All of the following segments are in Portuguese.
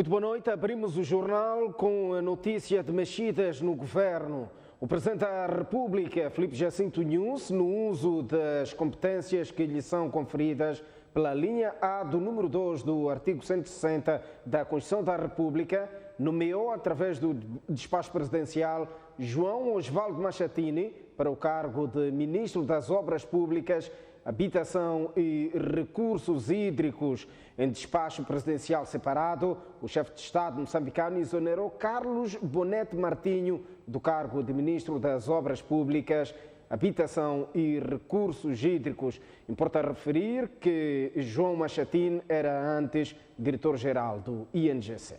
Muito boa noite. Abrimos o jornal com a notícia de mexidas no governo. O Presidente da República, Filipe Jacinto Nunes, no uso das competências que lhe são conferidas pela linha A do número 2 do artigo 160 da Constituição da República, nomeou, através do despacho presidencial, João Osvaldo Machatini para o cargo de Ministro das Obras Públicas, Habitação e Recursos Hídricos. Em despacho presidencial separado, o chefe de Estado moçambicano exonerou Carlos Bonete Martinho do cargo de Ministro das Obras Públicas, Habitação e Recursos Hídricos. Importa referir que João Machatini era antes diretor-geral do INGC.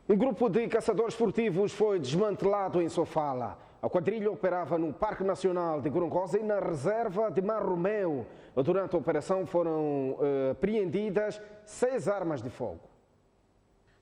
Um grupo de caçadores furtivos foi desmantelado em Sofala. A quadrilha operava no Parque Nacional de Gorongosa e na reserva de Mar Romeu. Durante a operação foram apreendidas 6 armas de fogo.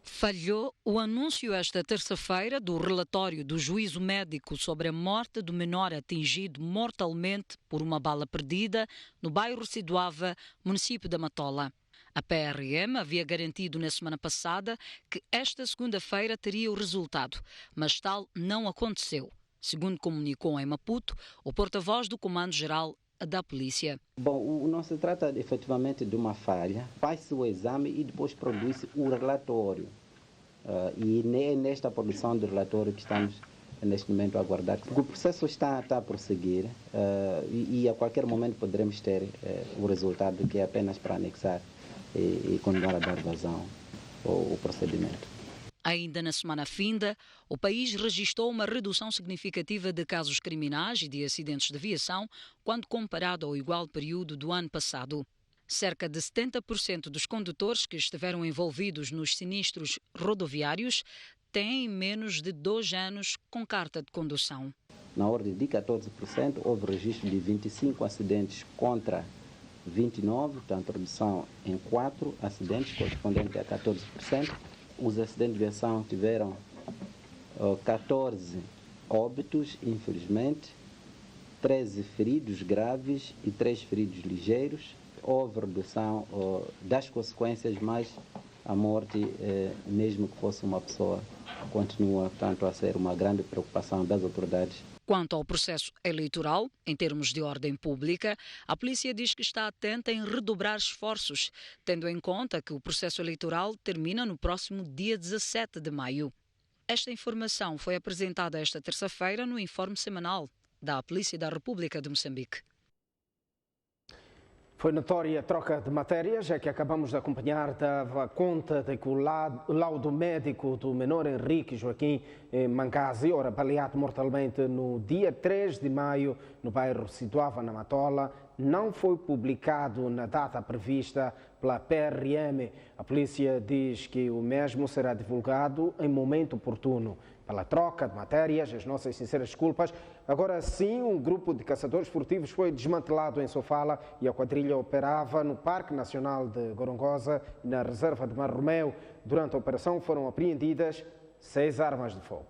Falhou o anúncio esta terça-feira do relatório do juízo médico sobre a morte do menor atingido mortalmente por uma bala perdida no bairro Sidoava, município da Matola. A PRM havia garantido na semana passada que esta segunda-feira teria o resultado, mas tal não aconteceu, segundo comunicou em Maputo o porta-voz do Comando-Geral da Polícia. Bom, não se trata efetivamente de uma falha. Faz-se o exame e depois produz-se o relatório. E é nesta produção do relatório que estamos neste momento a aguardar. O processo está a prosseguir e a qualquer momento poderemos ter o resultado, que é apenas para anexar e continuar a dar vazão ao procedimento. Ainda na semana finda, o país registrou uma redução significativa de casos criminais e de acidentes de viação quando comparado ao igual período do ano passado. Cerca de 70% dos condutores que estiveram envolvidos nos sinistros rodoviários têm menos de 2 anos com carta de condução. Na ordem de 14%, houve registro de 25 acidentes contra 29, portanto, redução em 4 acidentes, correspondente a 14%. Os acidentes de viação tiveram 14 óbitos, infelizmente, 13 feridos graves e 3 feridos ligeiros. Houve redução das consequências, mas a morte, mesmo que fosse uma pessoa, continua, portanto, a ser uma grande preocupação das autoridades. Quanto ao processo eleitoral, em termos de ordem pública, a polícia diz que está atenta em redobrar esforços, tendo em conta que o processo eleitoral termina no próximo dia 17 de maio. Esta informação foi apresentada esta terça-feira no informe semanal da Polícia da República de Moçambique. Foi notória a troca de matérias, é que acabamos de acompanhar, dava conta de que o laudo médico do menor Henrique Joaquim Mangazi, ora baleado mortalmente no dia 3 de maio no bairro Sidoava, na Matola, não foi publicado na data prevista pela PRM. A polícia diz que o mesmo será divulgado em momento oportuno. Pela troca de matérias, as nossas sinceras desculpas. Agora sim, um grupo de caçadores furtivos foi desmantelado em Sofala e a quadrilha operava no Parque Nacional de Gorongosa e na reserva de Mar Romeu. Durante a operação foram apreendidas 6 armas de fogo.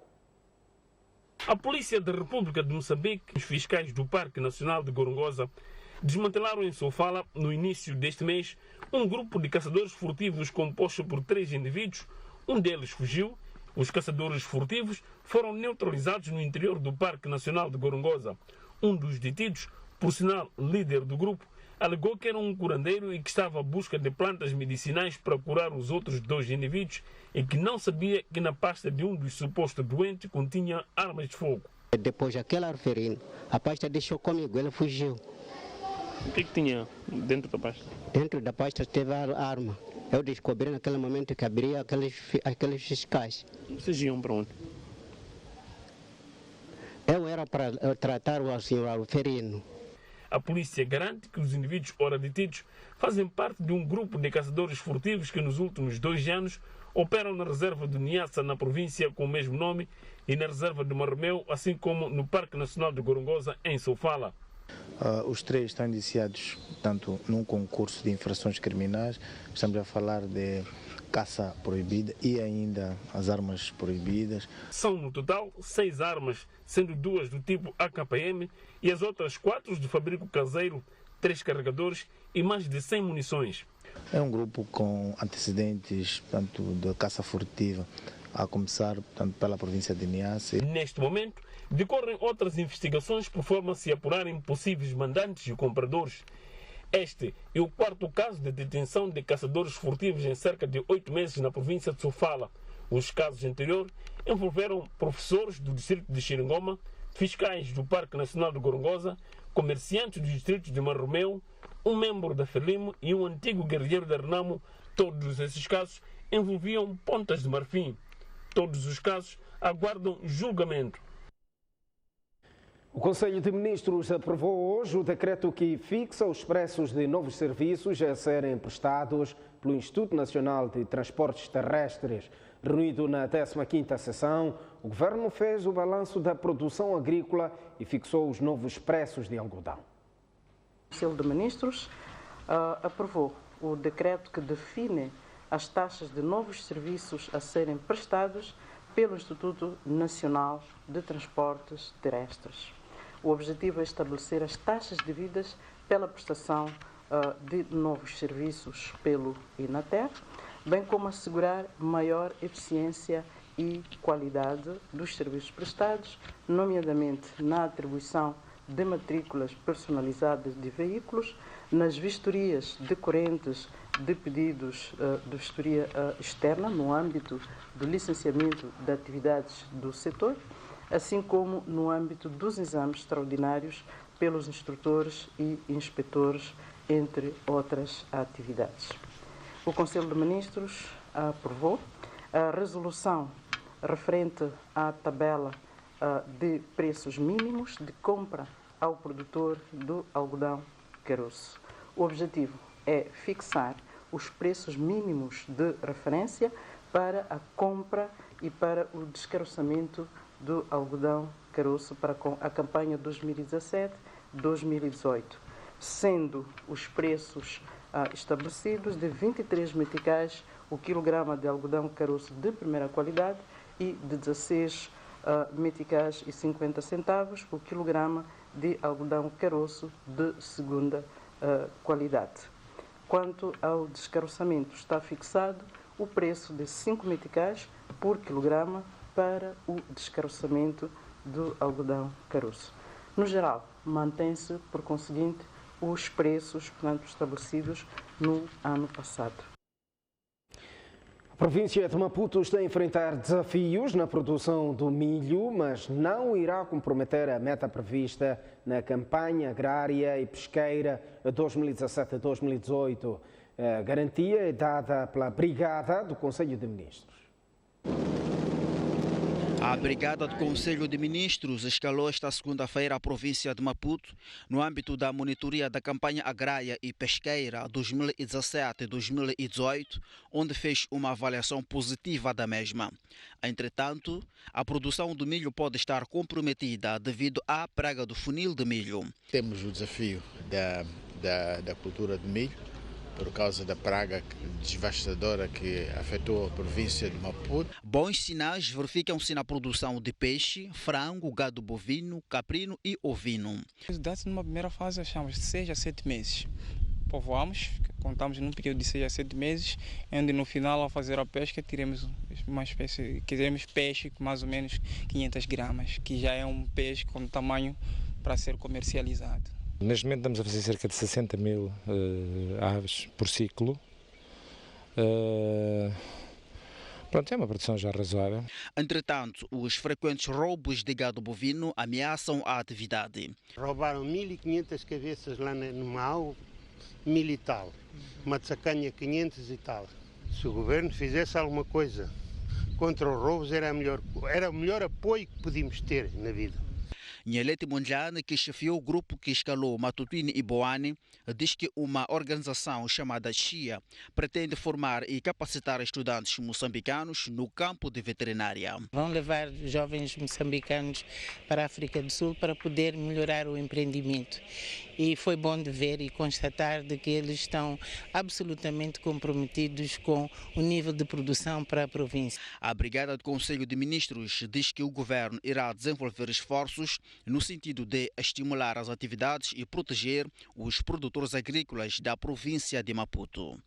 A Polícia da República de Moçambique e os fiscais do Parque Nacional de Gorongosa desmantelaram em Sofala, no início deste mês, um grupo de caçadores furtivos composto por 3 indivíduos. Um deles fugiu. Os caçadores furtivos foram neutralizados no interior do Parque Nacional de Gorongosa. Um dos detidos, por sinal líder do grupo, alegou que era um curandeiro e que estava à busca de plantas medicinais para curar os outros 2 indivíduos e que não sabia que na pasta de um dos supostos doentes continha armas de fogo. Depois daquela referida, a pasta deixou comigo, ele fugiu. O que tinha dentro da pasta? Dentro da pasta teve a arma. Eu descobri naquele momento que abria aqueles fiscais. Vocês iam para onde? Eu era para tratar o senhor ferino. A polícia garante que os indivíduos ora detidos fazem parte de um grupo de caçadores furtivos que nos últimos 2 anos operam na reserva de Niassa, na província com o mesmo nome, e na reserva de Mar Romeu, assim como no Parque Nacional de Gorongosa, em Sofala. Os 3 estão indiciados, portanto, num concurso de infrações criminais. Estamos a falar de caça proibida e ainda as armas proibidas. São no total 6 armas, sendo 2 do tipo AKPM e as outras 4 de fabrico caseiro, 3 carregadores e mais de 100 munições. É um grupo com antecedentes, portanto, de caça furtiva, a começar, portanto, pela província de Niassa. Neste momento, decorrem outras investigações por forma a se apurarem possíveis mandantes e compradores. Este é o quarto caso de detenção de caçadores furtivos em cerca de 8 meses na província de Sofala. Os casos anteriores envolveram professores do distrito de Xiringoma, fiscais do Parque Nacional de Gorongosa, comerciantes do distrito de Marromeu, um membro da Frelimo e um antigo guerrilheiro da Renamo. Todos esses casos envolviam Pontas de Marfim. Todos os casos aguardam julgamento. O Conselho de Ministros aprovou hoje o decreto que fixa os preços de novos serviços a serem prestados pelo Instituto Nacional de Transportes Terrestres. Reunido na 15ª sessão, o Governo fez o balanço da produção agrícola e fixou os novos preços de algodão. O Conselho de Ministros aprovou o decreto que define as taxas de novos serviços a serem prestados pelo Instituto Nacional de Transportes Terrestres. O objetivo é estabelecer as taxas devidas pela prestação de novos serviços pelo INATER, bem como assegurar maior eficiência e qualidade dos serviços prestados, nomeadamente na atribuição de matrículas personalizadas de veículos, nas vistorias decorrentes de pedidos de vistoria externa no âmbito do licenciamento de atividades do setor, assim como no âmbito dos exames extraordinários pelos instrutores e inspetores, entre outras atividades. O Conselho de Ministros aprovou a resolução referente à tabela de preços mínimos de compra ao produtor do algodão caroço. O objetivo é fixar os preços mínimos de referência para a compra e para o descaroçamento do algodão caroço para a campanha 2017-2018, sendo os preços estabelecidos de 23 meticais o quilograma de algodão caroço de primeira qualidade e de 16 meticais e 50 centavos o quilograma de algodão caroço de segunda qualidade. Quanto ao descaroçamento, está fixado o preço de 5 meticais por quilograma para o descaroçamento do algodão caroço. No geral, mantém-se, por conseguinte, os preços, portanto, estabelecidos no ano passado. A província de Maputo está a enfrentar desafios na produção do milho, mas não irá comprometer a meta prevista na campanha agrária e pesqueira 2017-2018. A garantia é dada pela Brigada do Conselho de Ministros. A Brigada do Conselho de Ministros escalou esta segunda-feira a província de Maputo no âmbito da monitoria da campanha agrária e pesqueira 2017-2018, onde fez uma avaliação positiva da mesma. Entretanto, a produção do milho pode estar comprometida devido à praga do funil de milho. Temos o desafio da cultura de milho, por causa da praga devastadora que afetou a província de Maputo. Bons sinais verificam-se na produção de peixe, frango, gado bovino, caprino e ovino. Os dados numa primeira fase achamos de 6 a 7 meses. Povoamos, contamos num período de 6 a 7 meses, onde no final, ao fazer a pesca, teremos uma espécie, queremos peixe com mais ou menos 500 gramas, que já é um peixe com tamanho para ser comercializado. Neste momento estamos a fazer cerca de 60 mil aves por ciclo. Pronto, é uma produção já razoável. Entretanto, os frequentes roubos de gado bovino ameaçam a atividade. Roubaram 1.500 cabeças lá no Mau, 1.000 e tal. Matsacanha 500 e tal. Se o governo fizesse alguma coisa contra os roubos, era o melhor apoio que podíamos ter na vida. Nhelete Mondlane, que chefiou o grupo que escalou Matutini e Boane, diz que uma organização chamada XIA pretende formar e capacitar estudantes moçambicanos no campo de veterinária. Vão levar jovens moçambicanos para a África do Sul para poder melhorar o empreendimento. E foi bom de ver e constatar de que eles estão absolutamente comprometidos com o nível de produção para a província. A Brigada do Conselho de Ministros diz que o governo irá desenvolver esforços no sentido de estimular as atividades e proteger os produtores agrícolas da província de Maputo.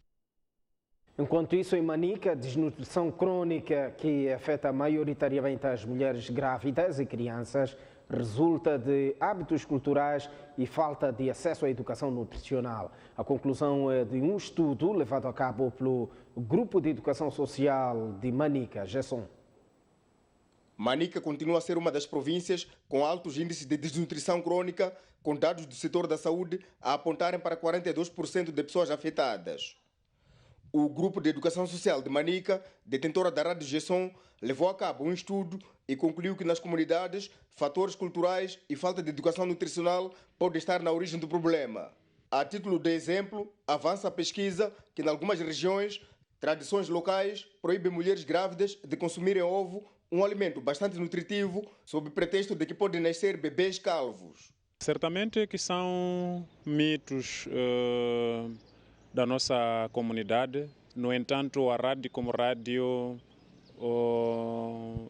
Enquanto isso, em Manica, a desnutrição crônica que afeta maioritariamente as mulheres grávidas e crianças resulta de hábitos culturais e falta de acesso à educação nutricional. A conclusão é de um estudo levado a cabo pelo Grupo de Educação Social de Manica, GESOM. Manica continua a ser uma das províncias com altos índices de desnutrição crônica, com dados do setor da saúde a apontarem para 42% de pessoas afetadas. O Grupo de Educação Social de Manica, detentora da Rádio GESOM, levou a cabo um estudo e concluiu que nas comunidades, fatores culturais e falta de educação nutricional podem estar na origem do problema. A título de exemplo, avança a pesquisa que, em algumas regiões, tradições locais proíbem mulheres grávidas de consumirem ovo, um alimento bastante nutritivo, sob pretexto de que podem nascer bebês calvos. Certamente que são mitos da nossa comunidade. No entanto, a rádio como rádio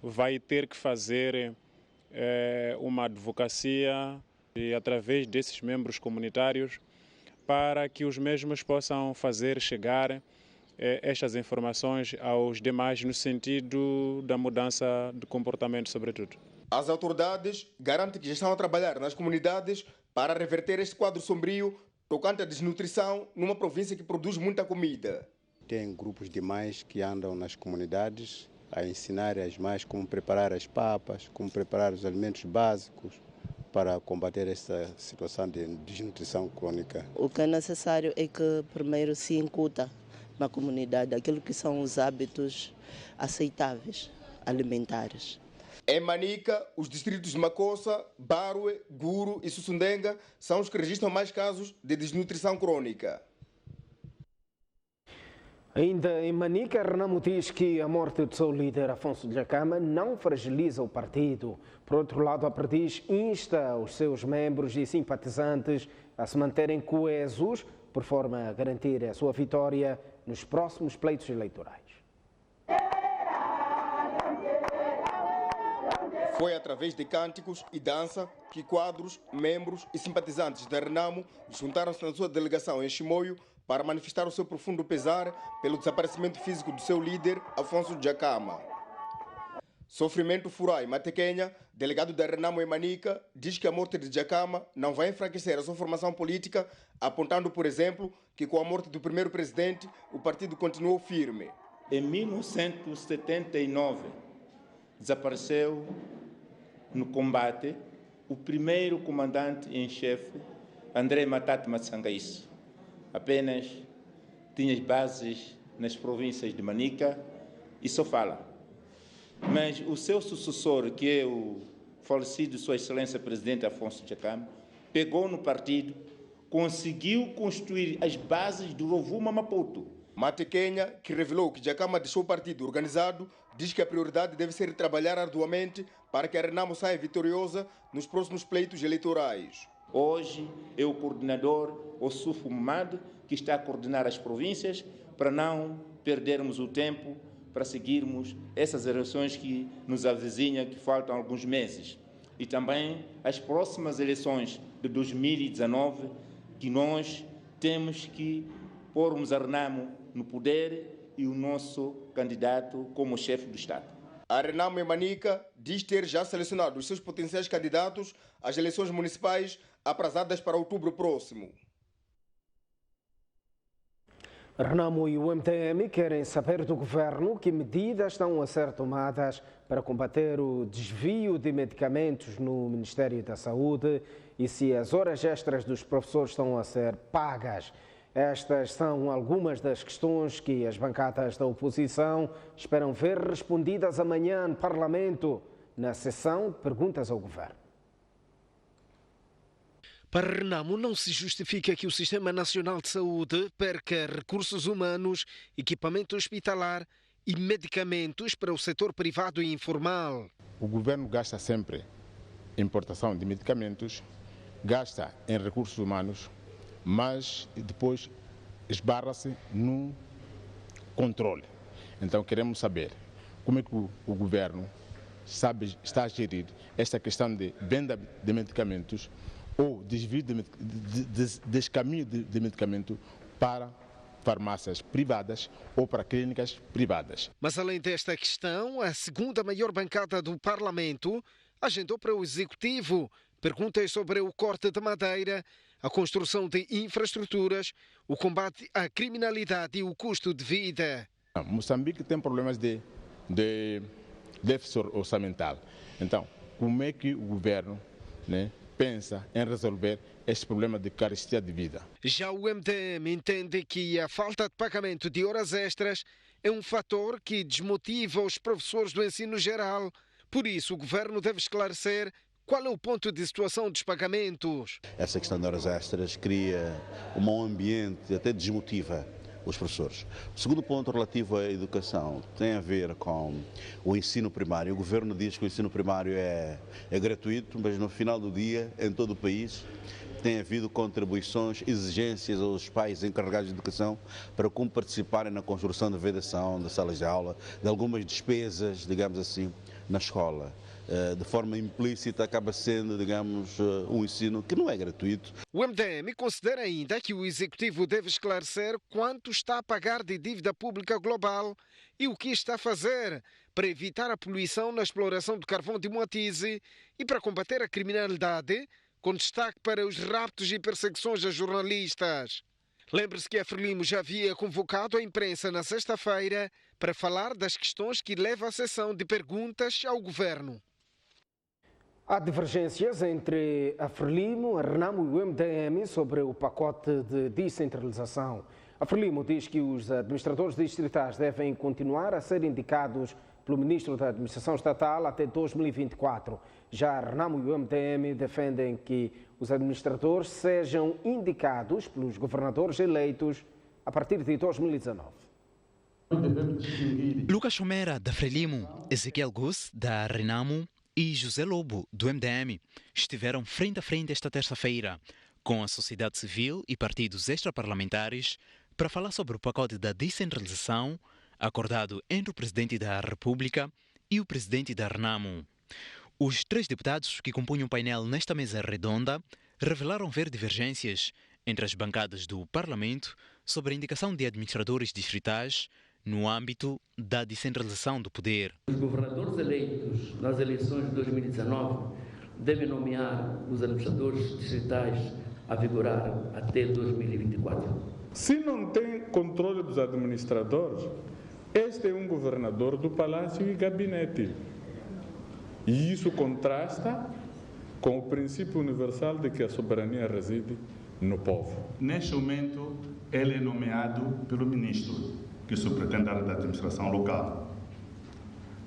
vai ter que fazer uma advocacia e através desses membros comunitários para que os mesmos possam fazer chegar estas informações aos demais no sentido da mudança de comportamento, sobretudo. As autoridades garantem que já estão a trabalhar nas comunidades para reverter este quadro sombrio tocante à desnutrição numa província que produz muita comida. Tem grupos de mães que andam nas comunidades a ensinar as mães como preparar as papas, como preparar os alimentos básicos para combater essa situação de desnutrição crônica. O que é necessário é que primeiro se incuta na comunidade aquilo que são os hábitos aceitáveis alimentares. Em Manica, os distritos de Macossa, Barue, Guru e Sussundenga são os que registram mais casos de desnutrição crônica. Ainda em Manica, Renamo diz que a morte do seu líder, Afonso Dhlakama, não fragiliza o partido. Por outro lado, a Perdiz insta os seus membros e simpatizantes a se manterem coesos, por forma a garantir a sua vitória nos próximos pleitos eleitorais. Foi através de cânticos e dança que quadros, membros e simpatizantes da Renamo juntaram-se na sua delegação em Chimoio para manifestar o seu profundo pesar pelo desaparecimento físico do seu líder, Afonso Dhlakama. Sofrimento Furai Matequenha, delegado da Renamo em Manica, diz que a morte de Dhlakama não vai enfraquecer a sua formação política, apontando, por exemplo, que com a morte do primeiro presidente, o partido continuou firme. Em 1979, desapareceu no combate o primeiro comandante em chefe, André Matata Matsangaíço. Apenas tinha as bases nas províncias de Manica e Sofala. Mas o seu sucessor, que é o falecido Sua Excelência Presidente Afonso Dhlakama, pegou no partido, conseguiu construir as bases do Rovuma Maputo. Matequenha, que revelou que Dhlakama deixou o partido organizado, diz que a prioridade deve ser trabalhar arduamente para que a Renamo saia vitoriosa nos próximos pleitos eleitorais. Hoje é o coordenador, Ossufo Mamad, que está a coordenar as províncias para não perdermos o tempo para seguirmos essas eleições que nos avizinham, que faltam alguns meses. E também as próximas eleições de 2019, que nós temos que pormos a Renamo no poder e o nosso candidato como chefe do Estado. A Renamo em Manica diz ter já selecionado os seus potenciais candidatos às eleições municipais aprazadas para outubro próximo. Renamo e o MTM querem saber do governo que medidas estão a ser tomadas para combater o desvio de medicamentos no Ministério da Saúde e se as horas extras dos professores estão a ser pagas. Estas são algumas das questões que as bancadas da oposição esperam ver respondidas amanhã no Parlamento, na sessão de perguntas ao governo. Para Renamo, não se justifica que o Sistema Nacional de Saúde perca recursos humanos, equipamento hospitalar e medicamentos para o setor privado e informal. O governo gasta sempre em importação de medicamentos, gasta em recursos humanos, mas depois esbarra-se no controle. Então queremos saber como é que o governo está a gerir esta questão de venda de medicamentos ou desvio descaminho de medicamento para farmácias privadas ou para clínicas privadas. Mas além desta questão, a segunda maior bancada do Parlamento agendou para o Executivo perguntas sobre o corte de madeira, a construção de infraestruturas, o combate à criminalidade e o custo de vida. Moçambique tem problemas de déficit orçamental. Então, como é que o governo pensa em resolver este problema de carestia de vida? Já o MDM entende que a falta de pagamento de horas extras é um fator que desmotiva os professores do ensino geral. Por isso, o governo deve esclarecer qual é o ponto de situação dos pagamentos. Essa questão de horas extras cria um mau ambiente, até desmotiva os professores. O segundo ponto relativo à educação tem a ver com o ensino primário. O governo diz que o ensino primário é gratuito, mas no final do dia, em todo o país, tem havido contribuições, exigências aos pais encarregados de educação para como participarem na construção de vedação, de salas de aula, de algumas despesas, digamos assim, na escola. De forma implícita acaba sendo, digamos, um ensino que não é gratuito. O MDM considera ainda que o Executivo deve esclarecer quanto está a pagar de dívida pública global e o que está a fazer para evitar a poluição na exploração do carvão de Moatize e para combater a criminalidade, com destaque para os raptos e perseguições a jornalistas. Lembre-se que a Frelimo já havia convocado a imprensa na sexta-feira para falar das questões que levam à sessão de perguntas ao governo. Há divergências entre a Frelimo, a Renamo e o MDM sobre o pacote de descentralização. A Frelimo diz que os administradores distritais devem continuar a ser indicados pelo Ministro da Administração Estatal até 2024. Já a Renamo e o MDM defendem que os administradores sejam indicados pelos governadores eleitos a partir de 2019. Lucas Chomera, da Frelimo, Ezequiel Gus, da Renamo, e José Lobo, do MDM, estiveram frente a frente esta terça-feira com a sociedade civil e partidos extraparlamentares para falar sobre o pacote da descentralização acordado entre o Presidente da República e o Presidente da Renamo. Os 3 deputados que compunham o painel nesta mesa redonda revelaram ver divergências entre as bancadas do Parlamento sobre a indicação de administradores distritais no âmbito da descentralização do poder. Os governadores eleitos nas eleições de 2019 devem nomear os administradores distritais a vigorar até 2024. Se não tem controle dos administradores, este é um governador do Palácio e Gabinete. E isso contrasta com o princípio universal de que a soberania reside no povo. Neste momento, ele é nomeado pelo ministro, que é superintendente da administração local.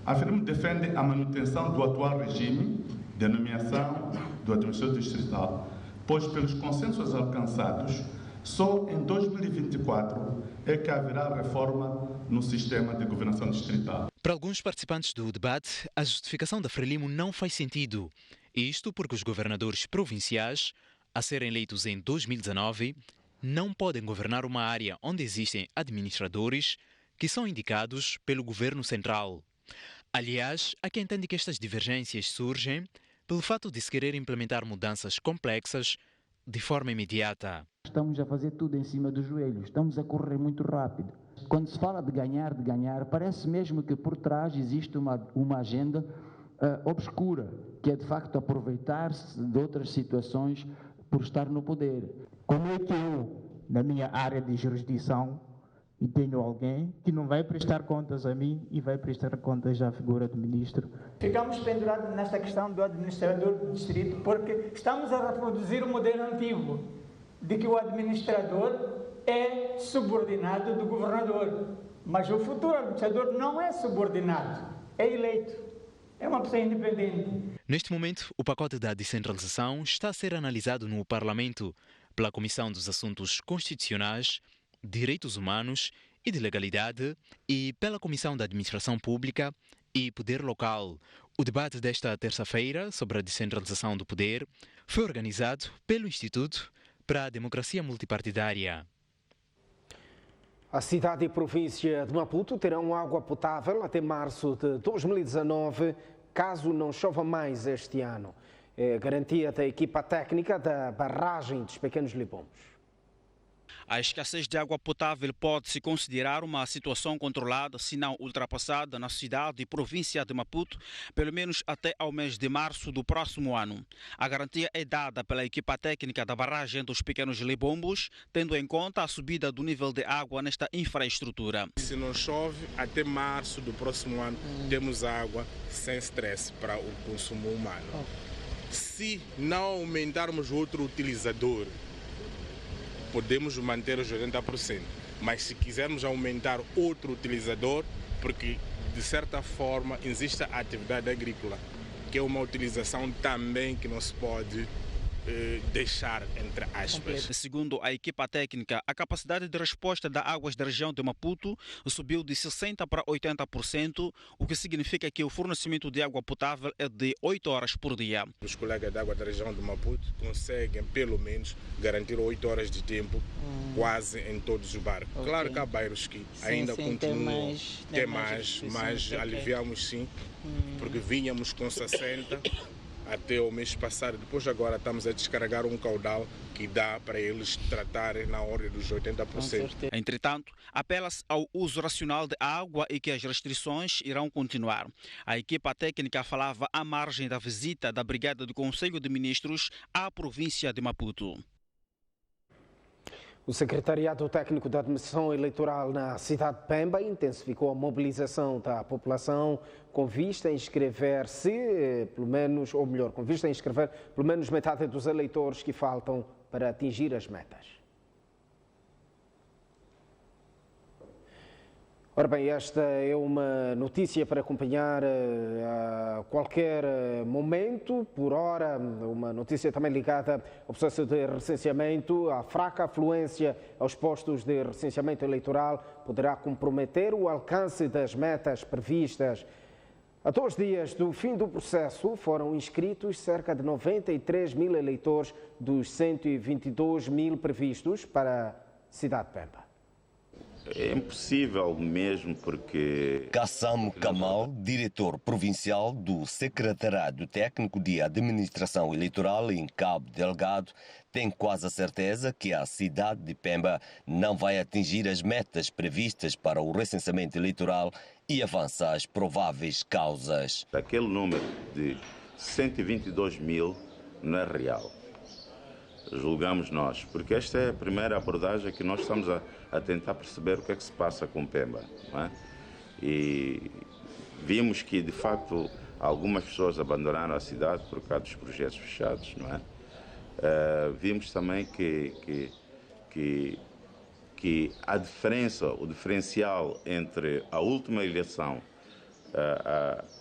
A Frelimo defende a manutenção do atual regime de nomeação do administrador distrital, pois pelos consensos alcançados, só em 2024 é que haverá reforma no sistema de governação distrital. Para alguns participantes do debate, a justificação da Frelimo não faz sentido. Isto porque os governadores provinciais, a serem eleitos em 2019, não podem governar uma área onde existem administradores que são indicados pelo governo central. Aliás, há quem entende que estas divergências surgem pelo fato de se querer implementar mudanças complexas de forma imediata. Estamos a fazer tudo em cima dos joelhos, estamos a correr muito rápido. Quando se fala de ganhar, parece mesmo que por trás existe uma agenda obscura, que é de facto aproveitar-se de outras situações por estar no poder. Como é que eu, na minha área de jurisdição, e tenho alguém que não vai prestar contas a mim e vai prestar contas à figura do ministro? Ficamos pendurados nesta questão do administrador do distrito porque estamos a reproduzir o modelo antigo de que o administrador é subordinado do governador. Mas o futuro administrador não é subordinado, é eleito. É uma pessoa independente. Neste momento, o pacote da descentralização está a ser analisado no Parlamento pela Comissão dos Assuntos Constitucionais, Direitos Humanos e de Legalidade e pela Comissão da Administração Pública e Poder Local. O debate desta terça-feira sobre a descentralização do poder foi organizado pelo Instituto para a Democracia Multipartidária. A cidade e província de Maputo terão água potável até março de 2019, caso não chova mais este ano. É garantia da equipa técnica da barragem dos Pequenos Lipombos. A escassez de água potável pode-se considerar uma situação controlada, se não ultrapassada, na cidade e província de Maputo, pelo menos até ao mês de março do próximo ano. A garantia é dada pela equipa técnica da barragem dos Pequenos Libombos, tendo em conta a subida do nível de água nesta infraestrutura. Se não chove, até março do próximo ano temos água sem stress para o consumo humano. Se não aumentarmos outro utilizador, podemos manter os 80%, mas se quisermos aumentar outro utilizador, porque de certa forma existe a atividade agrícola, que é uma utilização também que não se pode deixar, entre aspas. Segundo a equipa técnica, a capacidade de resposta da Águas da região de Maputo subiu de 60% para 80%, o que significa que o fornecimento de água potável é de 8 horas por dia. Os colegas da Água da região de Maputo conseguem pelo menos garantir 8 horas de tempo quase em todos os bairros. Okay. Claro que há bairros que ainda continuam, tem mais, mas aliviamos sim, porque vínhamos com 60 até o mês passado, depois agora estamos a descarregar um caudal que dá para eles tratarem na ordem dos 80%. Entretanto, apela-se ao uso racional de água e que as restrições irão continuar. A equipa técnica falava à margem da visita da Brigada do Conselho de Ministros à província de Maputo. O Secretariado Técnico da Administração Eleitoral na cidade de Pemba intensificou a mobilização da população com vista a inscrever-se, com vista a inscrever pelo menos metade dos eleitores que faltam para atingir as metas. Ora bem, esta é uma notícia para acompanhar a qualquer momento, por hora, uma notícia também ligada ao processo de recenseamento. A fraca afluência aos postos de recenseamento eleitoral poderá comprometer o alcance das metas previstas. A 2 dias do fim do processo foram inscritos cerca de 93 mil eleitores dos 122 mil previstos para a cidade de Pemba. É impossível mesmo porque... Kassam Kamal, diretor provincial do Secretariado Técnico de Administração Eleitoral em Cabo Delgado, tem quase a certeza que a cidade de Pemba não vai atingir as metas previstas para o recenseamento eleitoral e avança as prováveis causas. Aquele número de 122 mil não é real. Julgamos nós, porque esta é a primeira abordagem que nós estamos a tentar perceber o que é que se passa com Pemba, não é? E vimos que, de facto, algumas pessoas abandonaram a cidade por causa dos projetos fechados, não é? Vimos também que a diferença, o diferencial entre a última eleição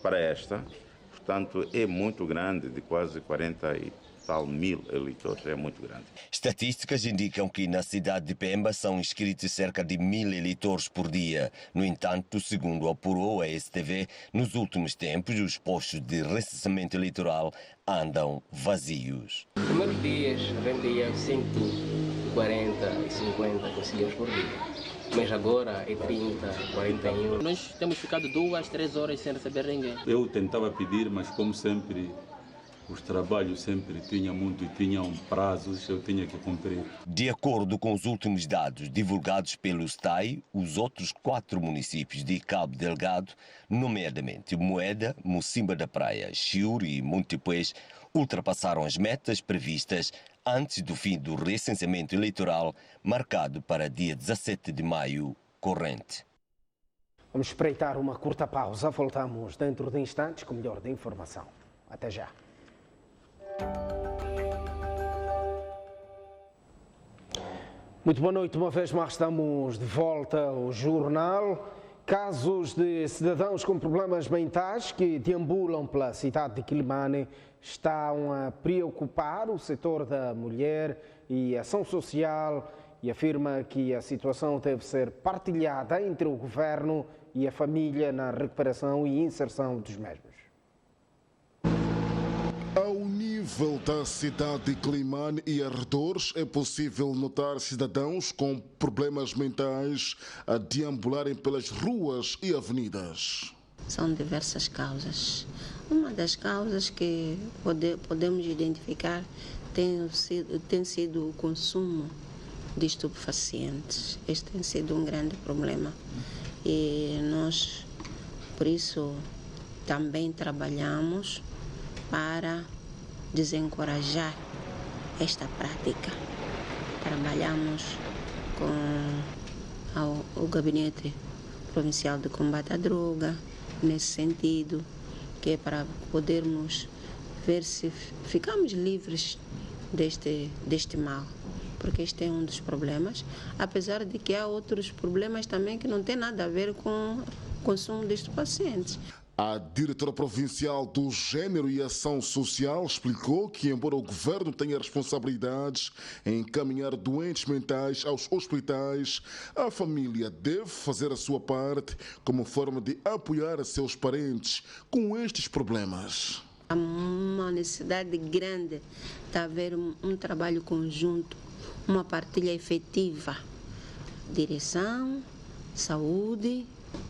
para esta, portanto, é muito grande, de quase 40 e tal mil eleitores, é muito grande. Estatísticas indicam que na cidade de Pemba são inscritos cerca de 1000 eleitores por dia. No entanto, segundo apurou a STV, nos últimos tempos os postos de recenseamento eleitoral andam vazios. Nos primeiros dias rendia 140 e 50 conselheiros por dia, mas agora é 30, 41. Nós temos ficado 2, 3 horas sem receber ninguém. Eu tentava pedir, mas como sempre os trabalhos sempre tinham prazos, eu tinha que cumprir. De acordo com os últimos dados divulgados pelo STAI, os outros 4 municípios de Cabo Delgado, nomeadamente Moeda, Mocimba da Praia, Chiure e Montepuez, ultrapassaram as metas previstas antes do fim do recenseamento eleitoral, marcado para dia 17 de maio corrente. Vamos espreitar uma curta pausa. Voltamos dentro de instantes com o melhor da informação. Até já. Muito boa noite, uma vez mais estamos de volta ao jornal. Casos de cidadãos com problemas mentais que deambulam pela cidade de Quilimane estão a preocupar o setor da mulher e ação social e afirma que a situação deve ser partilhada entre o governo e a família na recuperação e inserção dos mesmos. Ao nível da cidade de Quilimane e arredores, é possível notar cidadãos com problemas mentais a deambularem pelas ruas e avenidas. São diversas causas. Uma das causas que podemos identificar tem sido o consumo de estupefacientes. Este tem sido um grande problema e nós, por isso, também trabalhamos para desencorajar esta prática. Trabalhamos com o Gabinete Provincial de Combate à Droga, nesse sentido, que é para podermos ver se ficamos livres deste mal, porque este é um dos problemas, apesar de que há outros problemas também que não têm nada a ver com o consumo de estupefacientes. A diretora provincial do Gênero e Ação Social explicou que, embora o governo tenha responsabilidades em encaminhar doentes mentais aos hospitais, a família deve fazer a sua parte como forma de apoiar seus parentes com estes problemas. Há uma necessidade grande de haver um trabalho conjunto, uma partilha efetiva, direção, saúde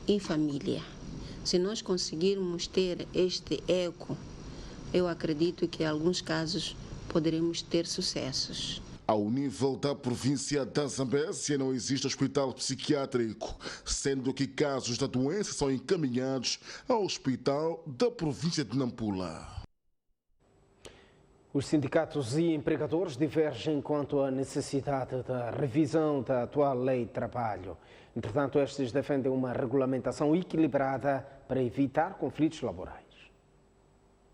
e família. Se nós conseguirmos ter este eco, eu acredito que em alguns casos poderemos ter sucessos. Ao nível da província da Zambésia não existe hospital psiquiátrico, sendo que casos da doença são encaminhados ao hospital da província de Nampula. Os sindicatos e empregadores divergem quanto à necessidade da revisão da atual lei de trabalho. Entretanto, estes defendem uma regulamentação equilibrada para evitar conflitos laborais.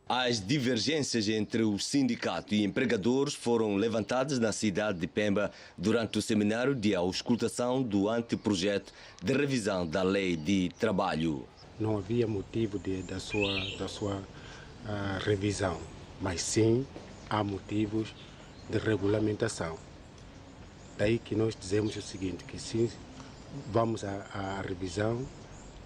As divergências entre o sindicato e empregadores foram levantadas na cidade de Pemba durante o seminário de auscultação do anteprojeto de revisão da lei de trabalho. Não havia motivo da sua revisão, mas sim há motivos de regulamentação. Daí que nós dizemos o seguinte, que sim, vamos à revisão,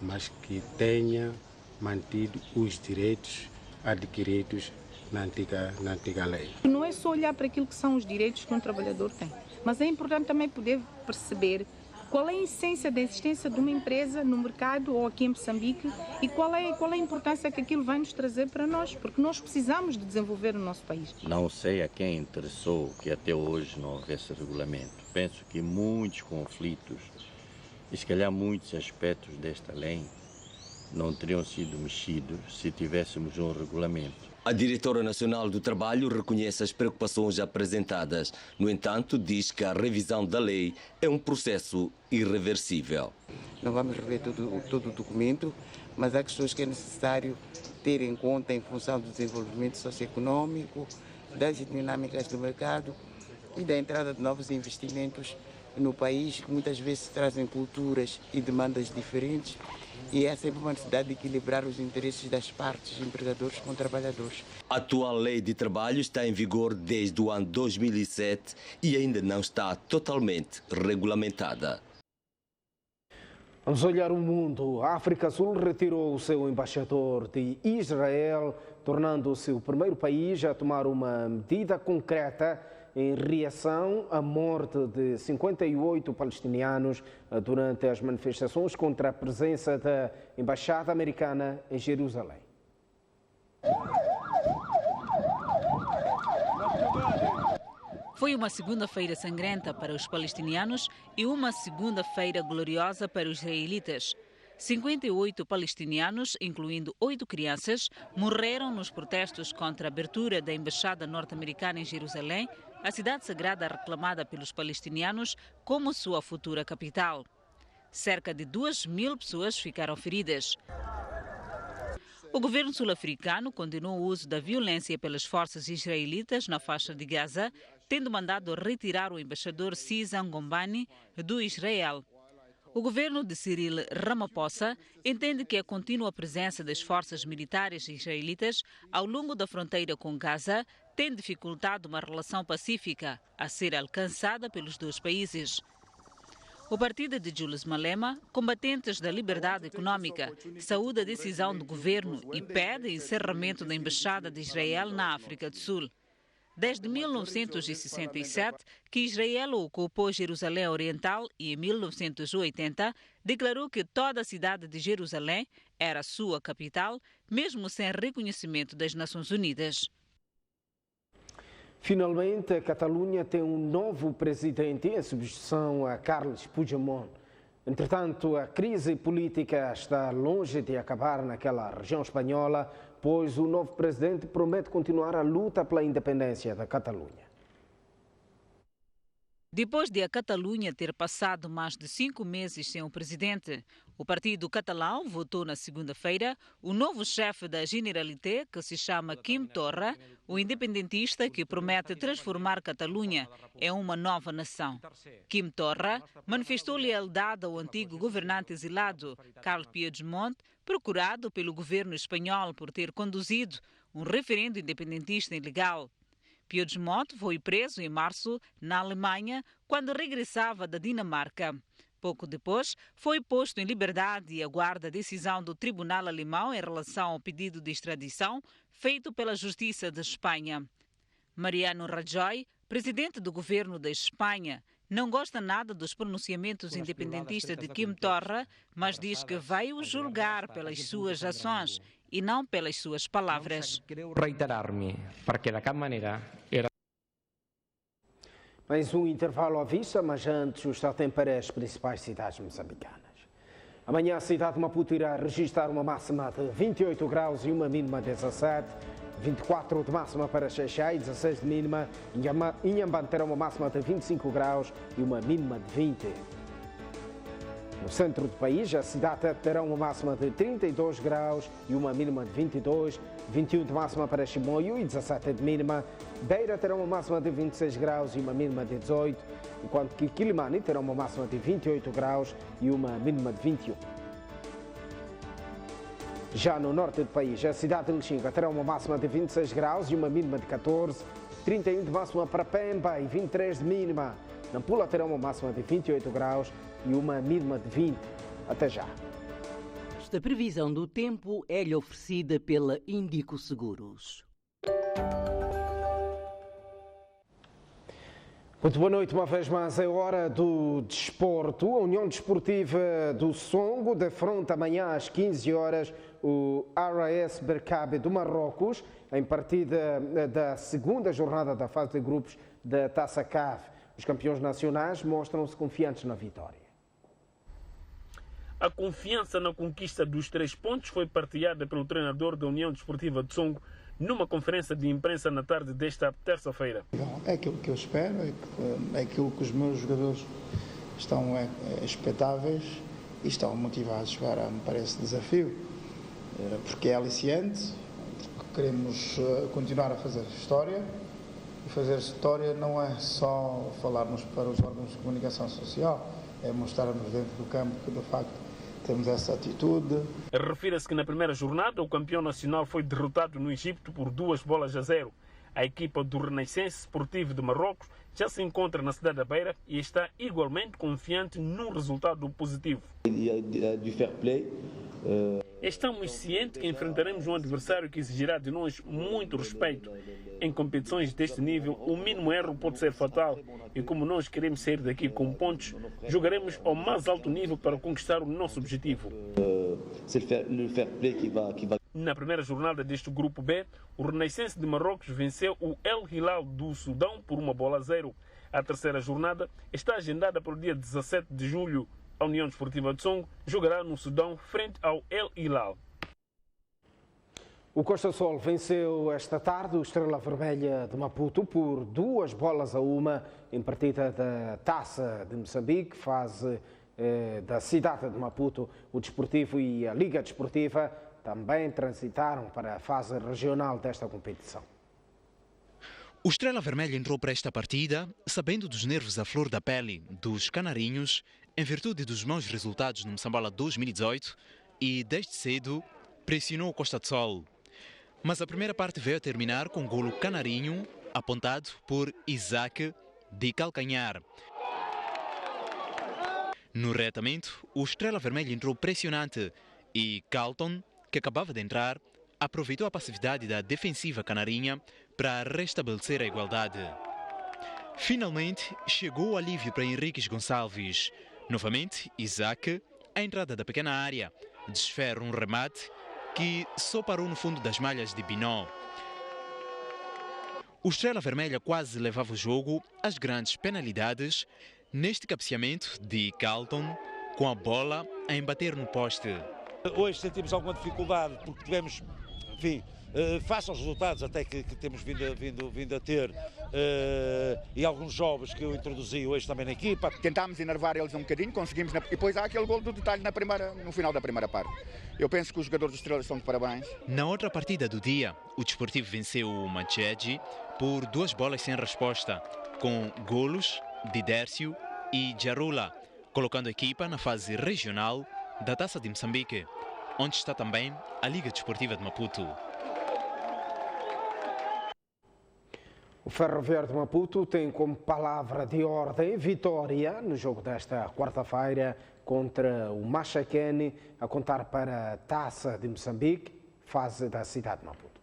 mas que tenha mantido os direitos adquiridos na antiga lei. Não é só olhar para aquilo que são os direitos que um trabalhador tem, mas é importante também poder perceber qual é a essência da existência de uma empresa no mercado ou aqui em Moçambique e qual é a importância que aquilo vai nos trazer para nós, porque nós precisamos de desenvolver o nosso país. Não sei a quem interessou que até hoje não houvesse regulamento. Penso que muitos conflitos e se calhar muitos aspectos desta lei não teriam sido mexidos se tivéssemos um regulamento. A diretora nacional do trabalho reconhece as preocupações apresentadas. No entanto, diz que a revisão da lei é um processo irreversível. Não vamos rever todo o documento, mas há questões que é necessário ter em conta em função do desenvolvimento socioeconômico, das dinâmicas do mercado e da entrada de novos investimentos no país, que muitas vezes trazem culturas e demandas diferentes, e é sempre uma necessidade de equilibrar os interesses das partes, empregadores com trabalhadores. A atual lei de trabalho está em vigor desde o ano 2007 e ainda não está totalmente regulamentada. Vamos olhar o mundo. A África Sul retirou o seu embaixador de Israel, tornando-se o primeiro país a tomar uma medida concreta em reação à morte de 58 palestinianos durante as manifestações contra a presença da Embaixada Americana em Jerusalém. Foi uma segunda-feira sangrenta para os palestinianos e uma segunda-feira gloriosa para os israelitas. 58 palestinianos, incluindo 8 crianças, morreram nos protestos contra a abertura da Embaixada Norte-Americana em Jerusalém, a cidade sagrada reclamada pelos palestinianos como sua futura capital. Cerca de 2.000 pessoas ficaram feridas. O governo sul-africano condenou o uso da violência pelas forças israelitas na faixa de Gaza, tendo mandado retirar o embaixador Cesar Ngombani do Israel. O governo de Cyril Ramaphosa entende que a contínua presença das forças militares israelitas ao longo da fronteira com Gaza tem dificultado uma relação pacífica a ser alcançada pelos dois países. O partido de Julius Malema, combatentes da liberdade econômica, saúda a decisão do governo e pede encerramento da Embaixada de Israel na África do Sul. Desde 1967, que Israel ocupou Jerusalém Oriental e em 1980 declarou que toda a cidade de Jerusalém era sua capital, mesmo sem reconhecimento das Nações Unidas. Finalmente, a Catalunha tem um novo presidente em substituição a Carles Puigdemont. Entretanto, a crise política está longe de acabar naquela região espanhola, pois o novo presidente promete continuar a luta pela independência da Catalunha. Depois de a Catalunha ter passado mais de 5 meses sem um presidente, o partido catalão votou na segunda-feira o novo chefe da Generalitat, que se chama Quim Torra, o independentista que promete transformar Catalunha em uma nova nação. Quim Torra manifestou lealdade ao antigo governante exilado, Carles Puigdemont, procurado pelo governo espanhol por ter conduzido um referendo independentista ilegal. Puigdemont foi preso em março na Alemanha quando regressava da Dinamarca. Pouco depois, foi posto em liberdade e aguarda a decisão do tribunal alemão em relação ao pedido de extradição feito pela Justiça de Espanha. Mariano Rajoy, presidente do governo da Espanha, não gosta nada dos pronunciamentos independentistas de Quim Torra, mas diz que vai o julgar pelas suas ações e não pelas suas palavras. Reiterar-me, porque de cap maneira era... Mais um intervalo à vista, mas antes o estado tem para as principais cidades moçambicanas. Amanhã a cidade de Maputo irá registrar uma máxima de 28 graus e uma mínima de 17, 24 de máxima para Xaixai, 16 de mínima. Inhambane terá uma máxima de 25 graus e uma mínima de 20. No centro do país, a cidade terá uma máxima de 32 graus e uma mínima de 22, 21 de máxima para Chimoio e 17 de mínima. Beira terá uma máxima de 26 graus e uma mínima de 18, enquanto que Quilimane terá uma máxima de 28 graus e uma mínima de 21. Já no norte do país, a cidade de Lixinga terá uma máxima de 26 graus e uma mínima de 14, 31 de máxima para Pemba e 23 de mínima. Nampula terá uma máxima de 28 graus e uma mínima de 20. Até já. Esta previsão do tempo é-lhe oferecida pela Índico Seguros. Muito boa noite, uma vez mais é hora do desporto. A União Desportiva do Songo defronta amanhã às 15 horas o RAS Bercabe do Marrocos em partida da segunda jornada da fase de grupos da Taça CAF. Os campeões nacionais mostram-se confiantes na vitória. A confiança na conquista dos 3 pontos foi partilhada pelo treinador da União Desportiva de Songo numa conferência de imprensa na tarde desta terça-feira. É aquilo que eu espero, é aquilo que os meus jogadores estão expectáveis e estão motivados para esse desafio, porque é aliciante, porque queremos continuar a fazer história. E fazer história não é só falarmos para os órgãos de comunicação social, é mostrarmos dentro do campo que de facto temos essa atitude. Refira-se que na primeira jornada o campeão nacional foi derrotado no Egito por 2-0. A equipa do Renascença Esportivo de Marrocos já se encontra na cidade da Beira e está igualmente confiante num resultado positivo. Du fair play. Estamos cientes que enfrentaremos um adversário que exigirá de nós muito respeito. Em competições deste nível, o mínimo erro pode ser fatal e como nós queremos sair daqui com pontos, jogaremos ao mais alto nível para conquistar o nosso objetivo. Na primeira jornada deste grupo B, o Renascença de Marrocos venceu o El Hilal do Sudão por 1-0. A terceira jornada está agendada para o dia 17 de julho. A União Desportiva de Songo jogará no Sudão frente ao El Hilal. O Costa Sol venceu esta tarde o Estrela Vermelha de Maputo por 2-1 em partida da Taça de Moçambique, fase da cidade de Maputo. O Desportivo e a Liga Desportiva também transitaram para a fase regional desta competição. O Estrela Vermelha entrou para esta partida sabendo dos nervos à flor da pele dos canarinhos em virtude dos maus resultados no Moçambola 2018 e desde cedo pressionou o Costa do Sol. Mas a primeira parte veio a terminar com um golo canarinho apontado por Isaac de calcanhar. No reatamento, o Estrela Vermelha entrou pressionante e Carlton, que acabava de entrar, aproveitou a passividade da defensiva canarinha para restabelecer a igualdade. Finalmente, chegou o alívio para Henriques Gonçalves. Novamente, Isaac, à entrada da pequena área, desfere um remate que só parou no fundo das malhas de Binó. O Estrela Vermelha quase levava o jogo às grandes penalidades neste cabeceamento de Carlton, com a bola a embater no poste. Hoje sentimos alguma dificuldade porque tivemos, enfim, face aos resultados até que temos vindo a ter e alguns jovens que eu introduzi hoje também na equipa. Tentámos enervar eles um bocadinho, conseguimos, e depois há aquele gol do detalhe no final da primeira parte. Eu penso que os jogadores do Estrela estão de parabéns. Na outra partida do dia, o Desportivo venceu o Macheji por 2 bolas sem resposta, com golos de Dércio e Jarula, colocando a equipa na fase regional da Taça de Moçambique, onde está também a Liga Desportiva de Maputo. O Ferroviário de Maputo tem como palavra de ordem vitória no jogo desta quarta-feira contra o Machacane, a contar para a Taça de Moçambique, fase da cidade de Maputo.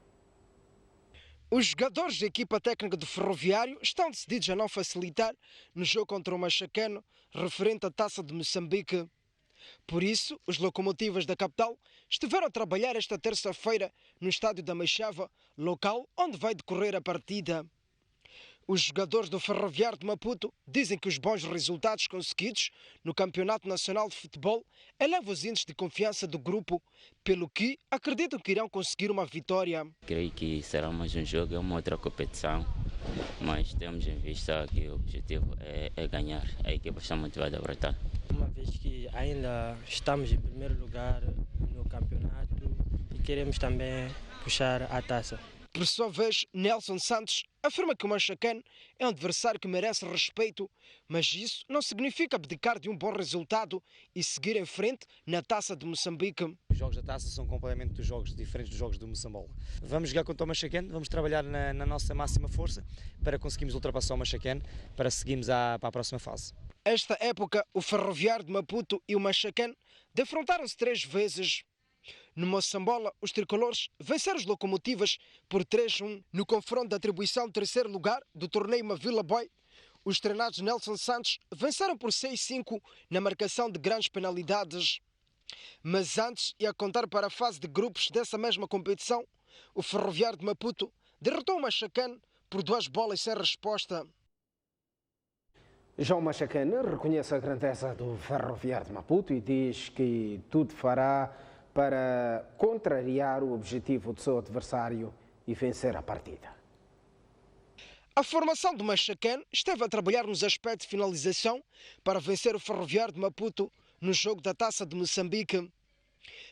Os jogadores da equipa técnica do Ferroviário estão decididos a não facilitar no jogo contra o Machacane, referente à Taça de Moçambique. Por isso, os locomotivas da capital estiveram a trabalhar esta terça-feira no estádio da Machava, local onde vai decorrer a partida. Os jogadores do Ferroviário de Maputo dizem que os bons resultados conseguidos no Campeonato Nacional de Futebol elevam os índices de confiança do grupo, pelo que acreditam que irão conseguir uma vitória. Creio que será mais um jogo, é uma outra competição, mas temos em vista que o objetivo é ganhar. A equipa está motivada para estar. Uma vez que ainda estamos em primeiro lugar no campeonato e queremos também puxar a taça. Por sua vez, Nelson Santos afirma que o Machacane é um adversário que merece respeito, mas isso não significa abdicar de um bom resultado e seguir em frente na Taça de Moçambique. Os jogos da Taça são completamente diferentes dos jogos do Moçambola. Vamos jogar contra o Machacane, vamos trabalhar na nossa máxima força para conseguirmos ultrapassar o Machacane, para seguirmos para a próxima fase. Esta época, o Ferroviário de Maputo e o Machacane defrontaram-se 3 vezes. No Moçambola, os tricolores venceram os Locomotivas por 3-1 no confronto da atribuição do 3º lugar do torneio Mavila Boy. Os treinados Nelson Santos venceram por 6-5 na marcação de grandes penalidades. Mas antes, e a contar para a fase de grupos dessa mesma competição, o Ferroviário de Maputo derrotou o Machacane por 2 bolas sem resposta. Já o Machacane reconhece a grandeza do Ferroviário de Maputo e diz que tudo fará para contrariar o objetivo do seu adversário e vencer a partida. A formação do Machacane esteve a trabalhar nos aspectos de finalização para vencer o Ferroviário de Maputo no jogo da Taça de Moçambique.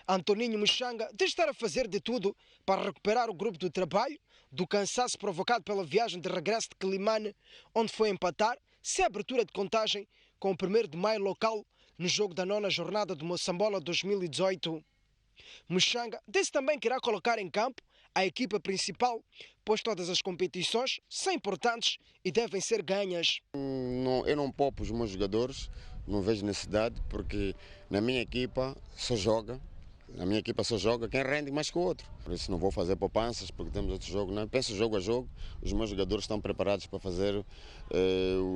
Antoninho Muxanga diz estar a fazer de tudo para recuperar o grupo do trabalho do cansaço provocado pela viagem de regresso de Quelimane, onde foi empatar sem abertura de contagem com o 1º de maio local no jogo da 9ª jornada do Moçambola 2018. Muxanga disse também que irá colocar em campo a equipa principal, pois todas as competições são importantes e devem ser ganhas. Eu não poupo os meus jogadores, não vejo necessidade, porque na minha equipa só joga quem rende mais que o outro. Por isso não vou fazer poupanças, porque temos outro jogo. Não. Penso jogo a jogo, os meus jogadores estão preparados para fazer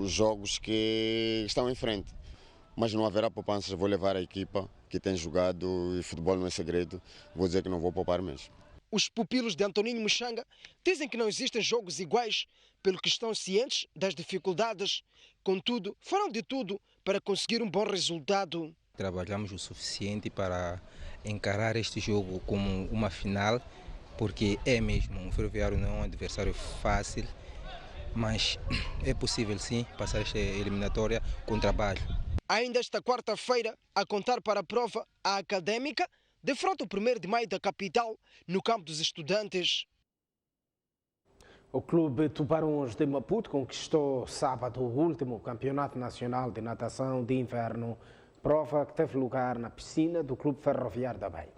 os jogos que estão em frente. Mas não haverá poupanças, vou levar a equipa que tem jogado e futebol não é segredo, vou dizer que não vou poupar mesmo. Os pupilos de Antoninho Muxanga dizem que não existem jogos iguais, pelo que estão cientes das dificuldades. Contudo, farão de tudo para conseguir um bom resultado. Trabalhamos o suficiente para encarar este jogo como uma final, porque é mesmo, o Ferroviário não é um adversário fácil, mas é possível sim passar esta eliminatória com trabalho. Ainda esta quarta-feira, a contar para a prova, a Académica defronta o 1º de maio da capital, no campo dos estudantes. O Clube Tubarões de Maputo conquistou sábado o último Campeonato Nacional de Natação de Inverno, prova que teve lugar na piscina do Clube Ferroviário da Beira.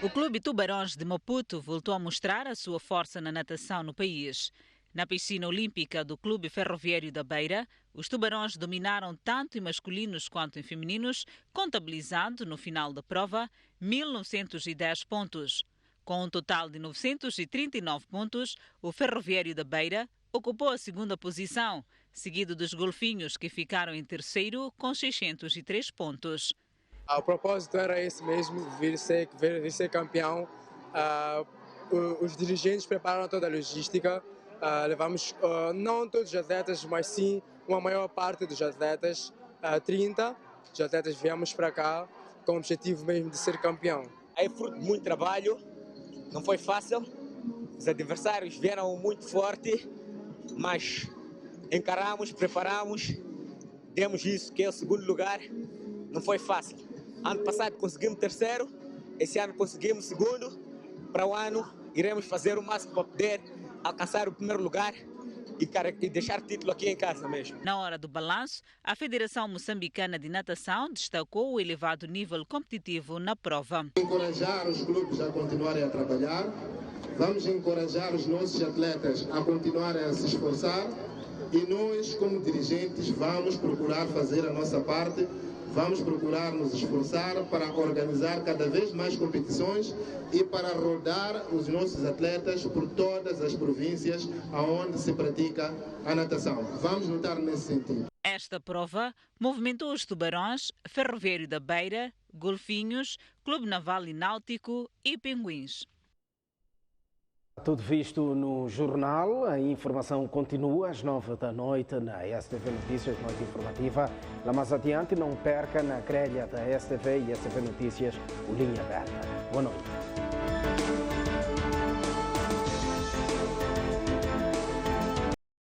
O Clube Tubarões de Maputo voltou a mostrar a sua força na natação no país. Na piscina olímpica do Clube Ferroviário da Beira, os tubarões dominaram tanto em masculinos quanto em femininos, contabilizando no final da prova 1.910 pontos. Com um total de 939 pontos, o Ferroviário da Beira ocupou a 2ª posição, seguido dos golfinhos, que ficaram em 3º com 603 pontos. O propósito era esse mesmo, vir ser campeão. os dirigentes prepararam toda a logística. Levamos não todos os atletas, mas sim uma maior parte dos atletas, 30 os atletas viemos para cá com o objetivo mesmo de ser campeão. É fruto de muito trabalho, não foi fácil, os adversários vieram muito forte, mas encaramos, preparamos, demos isso que é o segundo lugar, não foi fácil. Ano passado conseguimos terceiro, esse ano conseguimos segundo, para o ano iremos fazer o máximo para poder alcançar o primeiro lugar e deixar título aqui em casa mesmo. Na hora do balanço, a Federação Moçambicana de Natação destacou o elevado nível competitivo na prova. Encorajar os clubes a continuarem a trabalhar, vamos encorajar os nossos atletas a continuarem a se esforçar e nós, como dirigentes, vamos procurar fazer a nossa parte, vamos procurar nos esforçar para organizar cada vez mais competições e para rodar os nossos atletas por todas as províncias onde se pratica a natação. Vamos lutar nesse sentido. Esta prova movimentou os Tubarões, Ferroviário da Beira, Golfinhos, Clube Naval e Náutico e Pinguins. Tudo visto no jornal, a informação continua às 9 da noite na STV Notícias, noite informativa. Lá mais adiante, não perca na grelha da STV e STV Notícias o Linha Aberta. Boa noite.